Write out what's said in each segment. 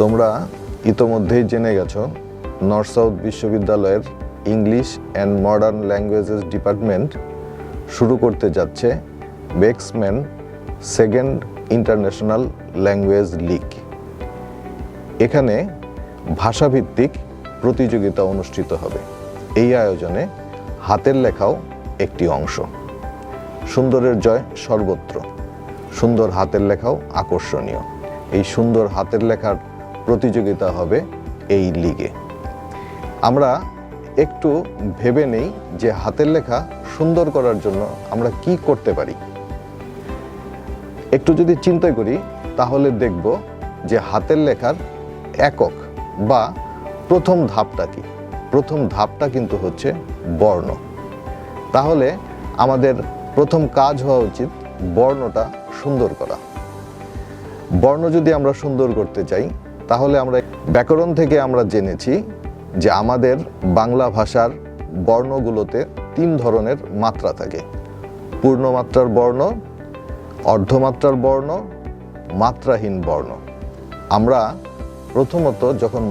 তোমরা ইতোমধ্যেই জেনে গেছো নর্থ সাউথ বিশ্ববিদ্যালয়ের English and modern languages department শুরু করতে যাচ্ছে বেকসম্যান সেকেন্ড ইন্টারন্যাশনাল ল্যাঙ্গুয়েজ লিগ। এখানে ভাষাভিত্তিক প্রতিযোগিতা অনুষ্ঠিত হবে। এই আয়োজনে হাতের লেখাও একটি অংশ। সুন্দরের জয় সর্বত্র, সুন্দর হাতের লেখাও আকর্ষণীয়। এই সুন্দর হাতের লেখার প্রতিযোগিতা হবে এই লিগে। আমরা একটু ভেবে নেই যে হাতের লেখা সুন্দর করার জন্য আমরা কি করতে পারি। একটু যদি চিন্তা করি তাহলে দেখব যে হাতের লেখার একক বা প্রথম ধাপটা কি। প্রথম ধাপটা কিন্তু হচ্ছে বর্ণ। তাহলে আমাদের প্রথম কাজ হওয়া উচিত বর্ণটা সুন্দর করা। বর্ণ যদি আমরা সুন্দর করতে চাই তাহলে আমরা ব্যাকরণ থেকে আমরা জেনেছি যে আমাদের বাংলা ভাষার বর্ণগুলোতে 3 ধরনের মাত্রা থাকে: পূর্ণমাত্রার বর্ণ, অর্ধমাত্রার বর্ণ, মাত্রাহীন বর্ণ। আমরা প্রথমত যখন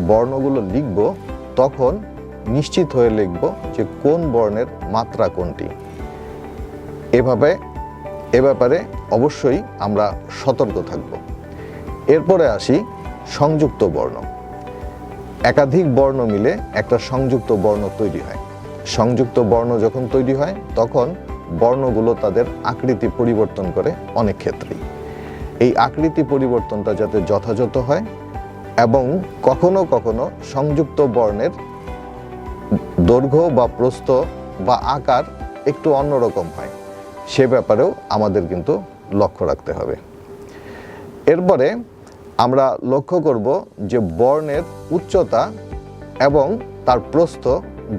বর্ণগুলো লিখব তখন নিশ্চিত হয়ে লিখব যে কোন বর্ণের মাত্রা কোনটি। এ ব্যাপারে অবশ্যই আমরা সতর্ক থাকব। এরপরে আসি সংযুক্ত বর্ণ। একাধিক বর্ণ মিলে একটা সংযুক্ত বর্ণ তৈরি হয়। সংযুক্ত বর্ণ যখন তৈরি হয় তখন বর্ণগুলো তাদের আকৃতি পরিবর্তন করে অনেক ক্ষেত্রেই। এই আকৃতি পরিবর্তনটা যাতে যথাযথ হয় এবং কখনো কখনো সংযুক্ত বর্ণের দৈর্ঘ্য বা প্রস্থ বা আকার একটু অন্যরকম হয়, সে ব্যাপারেও আমাদের কিন্তু লক্ষ্য রাখতে হবে। এরপরে আমরা লক্ষ্য করব যে বর্ণের উচ্চতা এবং তার প্রস্থ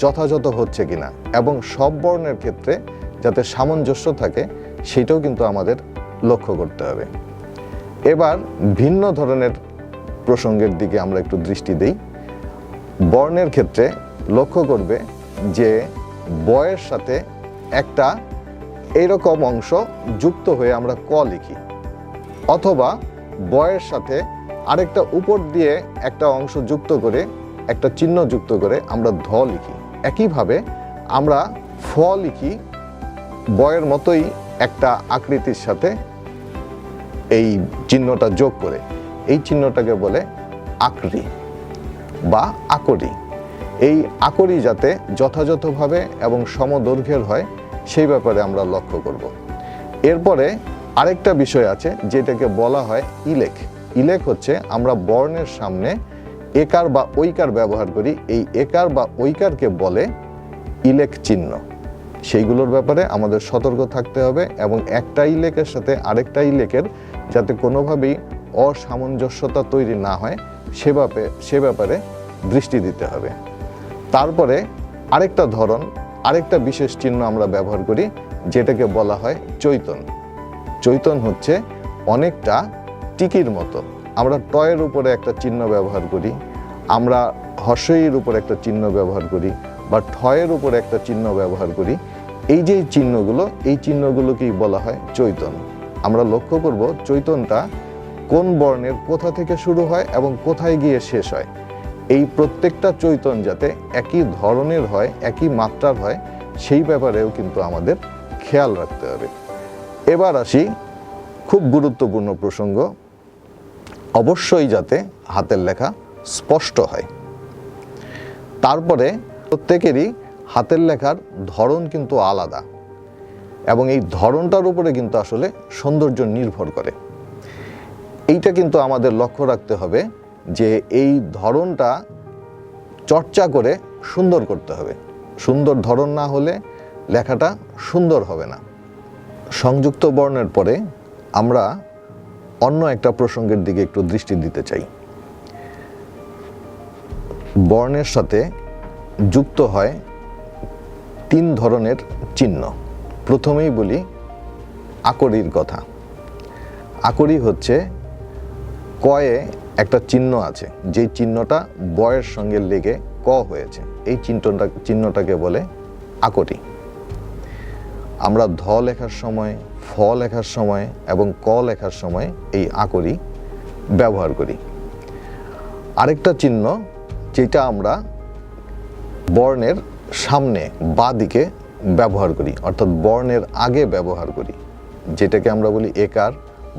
যথাযথ হচ্ছে কিনা এবং সব বর্ণের ক্ষেত্রে যাতে সামঞ্জস্য থাকে সেটাও কিন্তু আমাদের লক্ষ্য করতে হবে। এবার ভিন্ন ধরনের প্রসঙ্গের দিকে আমরা একটু দৃষ্টি দেই। বর্ণের ক্ষেত্রে লক্ষ্য করবে যে বয়ের সাথে একটা এইরকম অংশ যুক্ত হয়ে আমরা ক লিখি, অথবা বয়ের সাথে আরেকটা উপর দিয়ে একটা অংশ যুক্ত করে একটা চিহ্ন যুক্ত করে আমরা ধ লিখি। একইভাবে আমরা ফ লিখি বয়ের মতোই একটা আকৃতির সাথে এই চিহ্নটা যোগ করে। এই চিহ্নটাকে বলে আকরি বা আকরি। এই আকরি যাতে যথাযথভাবে এবং সমদৈর্ঘ্যের হয় সেই ব্যাপারে আমরা লক্ষ্য করব। এরপরে আরেকটা বিষয় আছে যেটাকে বলা হয় ইলেক। ইলেক হচ্ছে আমরা বর্ণের সামনে একার বা ঐকার ব্যবহার করি। এই একার বা ঐকারকে বলে ইলেক চিহ্ন। সেইগুলোর ব্যাপারে আমাদের সতর্ক থাকতে হবে এবং একটা ইলেকের সাথে আরেকটা ইলেকের যাতে কোনোভাবেই অসামঞ্জস্যতা তৈরি না হয় সে ব্যাপারে দৃষ্টি দিতে হবে। তারপরে আরেকটা ধরন, আরেকটা বিশেষ চিহ্ন আমরা ব্যবহার করি যেটাকে বলা হয় চৈতন। চৈতন হচ্ছে অনেকটা টিকির মতো। আমরা টয়ের উপরে একটা চিহ্ন ব্যবহার করি, আমরা হর্ষইয়ের উপরে একটা চিহ্ন ব্যবহার করি বা ঠয়ের উপরে একটা চিহ্ন ব্যবহার করি। এই যে চিহ্নগুলো, এই চিহ্নগুলোকেই বলা হয় চৈতন। আমরা লক্ষ্য করব চৈতনটা কোন বর্ণের কোথা থেকে শুরু হয় এবং কোথায় গিয়ে শেষ হয়। এই প্রত্যেকটা চৈতন যাতে একই ধরনের হয়, একই মাত্রার হয়, সেই ব্যাপারেও কিন্তু আমাদের খেয়াল রাখতে হবে। এবার আসি খুব গুরুত্বপূর্ণ প্রসঙ্গ, অবশ্যই যাতে হাতের লেখা স্পষ্ট হয়। তারপরে প্রত্যেকেরই হাতের লেখার ধরন কিন্তু আলাদা এবং এই ধরনটার উপরে কিন্তু আসলে সৌন্দর্য নির্ভর করে। এইটা কিন্তু আমাদের লক্ষ্য রাখতে হবে যে এই ধরনটা চর্চা করে সুন্দর করতে হবে। সুন্দর ধরন না হলে লেখাটা সুন্দর হবে না। সংযুক্ত বর্ণের পরে আমরা অন্য একটা প্রসঙ্গের দিকে একটু দৃষ্টি দিতে চাই। বর্ণের সাথে যুক্ত হয় 3 ধরনের চিহ্ন। প্রথমেই বলি আকরির কথা। আকরি হচ্ছে কয়ে একটা চিহ্ন আছে, যেই চিহ্নটা বয়ের সঙ্গে লেগে ক হয়েছে, এই চিহ্নটাকে বলে আকরি। আমরা ধ লেখার সময়, ফ লেখার সময় এবং ক লেখার সময় এই আকরি ব্যবহার করি। আরেকটা চিহ্ন যেটা আমরা বর্ণের সামনে বা দিকে ব্যবহার করি, অর্থাৎ বর্ণের আগে ব্যবহার করি, যেটাকে আমরা বলি একার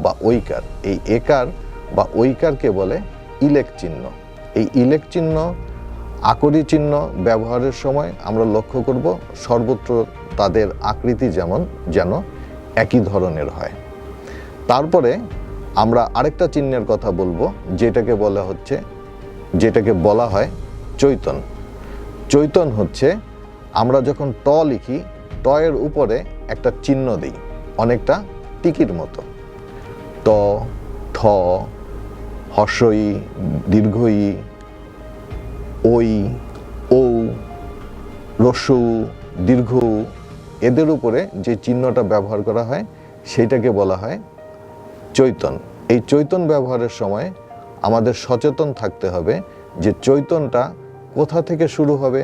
বা ঐকার। এই একার বা ঐকারকে বলে ইলেক চিহ্ন। এই ইলেক চিহ্ন, আকরি চিহ্ন ব্যবহারের সময় আমরা লক্ষ্য করব সর্বত্র তাদের আকৃতি যেন একই ধরনের হয়। তারপরে আমরা আরেকটা চিহ্নের কথা বলবো, যেটাকে বলা হয় চৈতন। চৈতন হচ্ছে আমরা যখন ট লিখি, ট এর উপরে একটা চিহ্ন দিই, অনেকটা টিকির মতো। ট, ঠ, হর্ষই, দীর্ঘই, ওই, ও, রস্যৌ, দীর্ঘ, এদের উপরে যে চিহ্নটা ব্যবহার করা হয় সেইটাকে বলা হয় চৈতন। এই চৈতন ব্যবহারের সময় আমাদের সচেতন থাকতে হবে যে চৈতনটা কোথা থেকে শুরু হবে,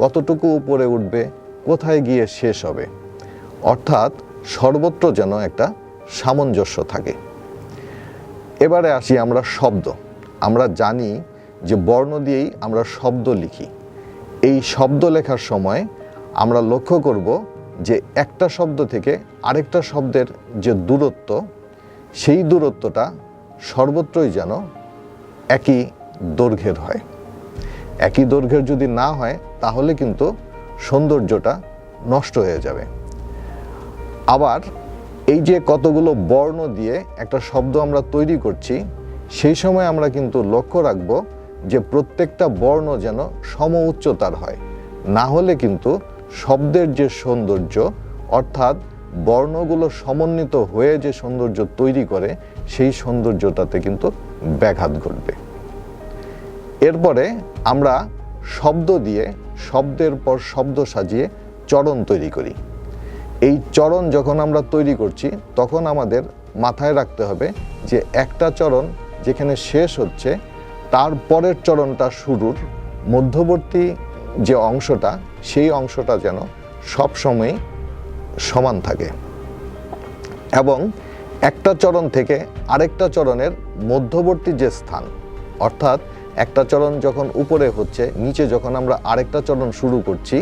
কতটুকু উপরে উঠবে, কোথায় গিয়ে শেষ হবে, অর্থাৎ সর্বত্র যেন একটা সামঞ্জস্য থাকে। এবারে আসি আমরা শব্দ। আমরা জানি যে বর্ণ দিয়েই আমরা শব্দ লিখি। এই শব্দ লেখার সময় আমরা লক্ষ্য করব যে একটা শব্দ থেকে আরেকটা শব্দের যে দূরত্ব, সেই দূরত্বটা সর্বত্রই যেন একই দৈর্ঘ্যের হয়। একই দৈর্ঘ্যের যদি না হয় তাহলে কিন্তু সৌন্দর্যটা নষ্ট হয়ে যাবে। আবার এই যে কতগুলো বর্ণ দিয়ে একটা শব্দ আমরা তৈরি করছি, সেই সময় আমরা কিন্তু লক্ষ্য রাখব যে প্রত্যেকটা বর্ণ যেন সম উচ্চতার হয়, না হলে কিন্তু শব্দের যে সৌন্দর্য, অর্থাৎ বর্ণগুলো সমন্বিত হয়ে যে সৌন্দর্য তৈরি করে, সেই সৌন্দর্যটাতে কিন্তু ব্যাঘাত ঘটবে। এরপরে আমরা শব্দ দিয়ে শব্দের পর শব্দ সাজিয়ে চরণ তৈরি করি। এই চরণ যখন আমরা তৈরি করছি তখন আমাদের মাথায় রাখতে হবে যে একটা চরণ যেখানে শেষ হচ্ছে, তার পরের চরণটা শুরুর মধ্যবর্তী যে অংশটা, সেই অংশটা যেন সবসময় সমান থাকে, এবং একটা চরণ থেকে আরেকটা চরণের মধ্যবর্তী যে স্থান, অর্থাৎ একটা চরণ যখন উপরে হচ্ছে, নিচে যখন আমরা আরেকটা চরণ শুরু করছি,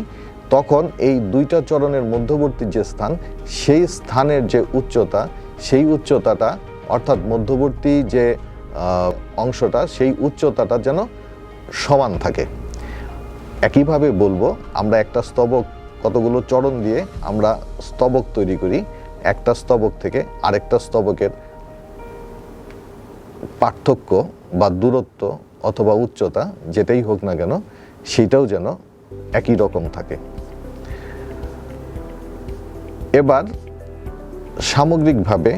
তখন এই দুইটা চরণের মধ্যবর্তী যে স্থান, সেই স্থানের যে উচ্চতা, সেই উচ্চতাটা, অর্থাৎ মধ্যবর্তী যে অংশটা, সেই উচ্চতাটা যেন সমান থাকে। একইভাবে বলবো, আমরা একটা স্তবক, কতগুলো চরণ দিয়ে আমরা স্তবক তৈরি করি, একটা স্তবক থেকে আরেকটা স্তবকের পার্থক্য বা দূরত্ব অথবা উচ্চতা যেটাই হোক না কেন, সেটাও যেন একই রকম থাকে। এবার সামগ্রিকভাবে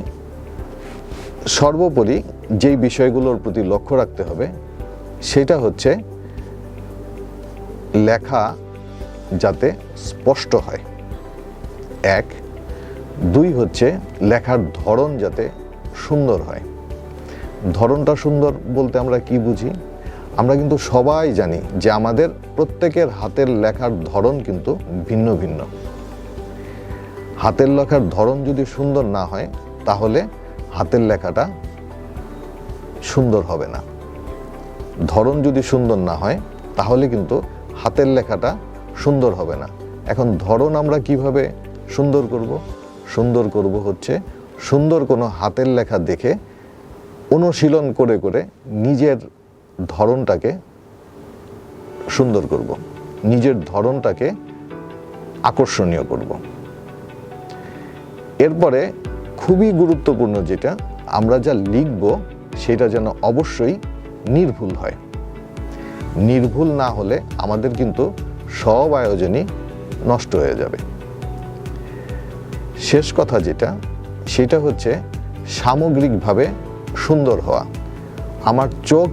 সর্বোপরি যেই বিষয়গুলোর প্রতি লক্ষ্য রাখতে হবে সেটা হচ্ছে লেখা যাতে স্পষ্ট হয়, 1। 2 হচ্ছে লেখার ধরন যাতে সুন্দর হয়। ধরনটা সুন্দর বলতে আমরা কি বুঝি? আমরা কিন্তু সবাই জানি যে আমাদের প্রত্যেকের হাতের লেখার ধরন কিন্তু ভিন্ন ভিন্ন। হাতের লেখার ধরন যদি সুন্দর না হয় তাহলে হাতের লেখাটা সুন্দর হবে না। ধরন যদি সুন্দর না হয় তাহলে কিন্তু হাতের লেখাটা সুন্দর হবে না। এখন ধরন আমরা কিভাবে সুন্দর করব? সুন্দর করব হচ্ছে সুন্দর কোনো হাতের লেখা দেখে অনুশীলন করে করে নিজের ধরনটাকে সুন্দর করব, নিজের ধরনটাকে আকর্ষণীয় করব। এরপরে খুবই গুরুত্বপূর্ণ যেটা, আমরা যা লিখব সেটা যেন অবশ্যই নির্ভুল হয়। নির্ভুল না হলে আমাদের কিন্তু সব আয়োজনই নষ্ট হয়ে যাবে। শেষ কথা যেটা, সেটা হচ্ছে সামগ্রিকভাবে সুন্দর হওয়া। আমার চোখ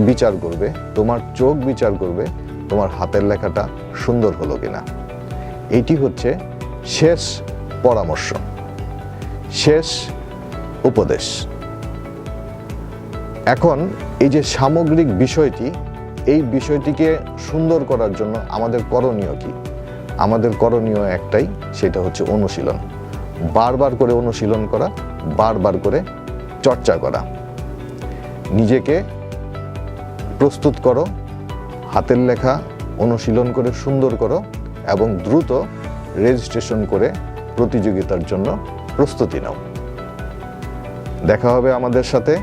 বিচার করবে, তোমার চোখ বিচার করবে তোমার হাতের লেখাটা সুন্দর হলো কিনা। এইটি হচ্ছে শেষ পরামর্শ, শেষ উপদেশ। এখন এই যে সামগ্রিক বিষয়টি, এই বিষয়টিকে সুন্দর করার জন্য আমাদের করণীয় কি? আমাদের করণীয় একটাই, সেটা হচ্ছে অনুশীলন। বারবার করে অনুশীলন করা, বারবার করে চর্চা করা, নিজেকে প্রস্তুত করো, হাতের লেখা অনুশীলন করে সুন্দর করো এবং দ্রুত রেজিস্ট্রেশন করে প্রতিযোগিতার জন্য প্রস্তুতি নাও। দেখা হবে আমাদের সাথে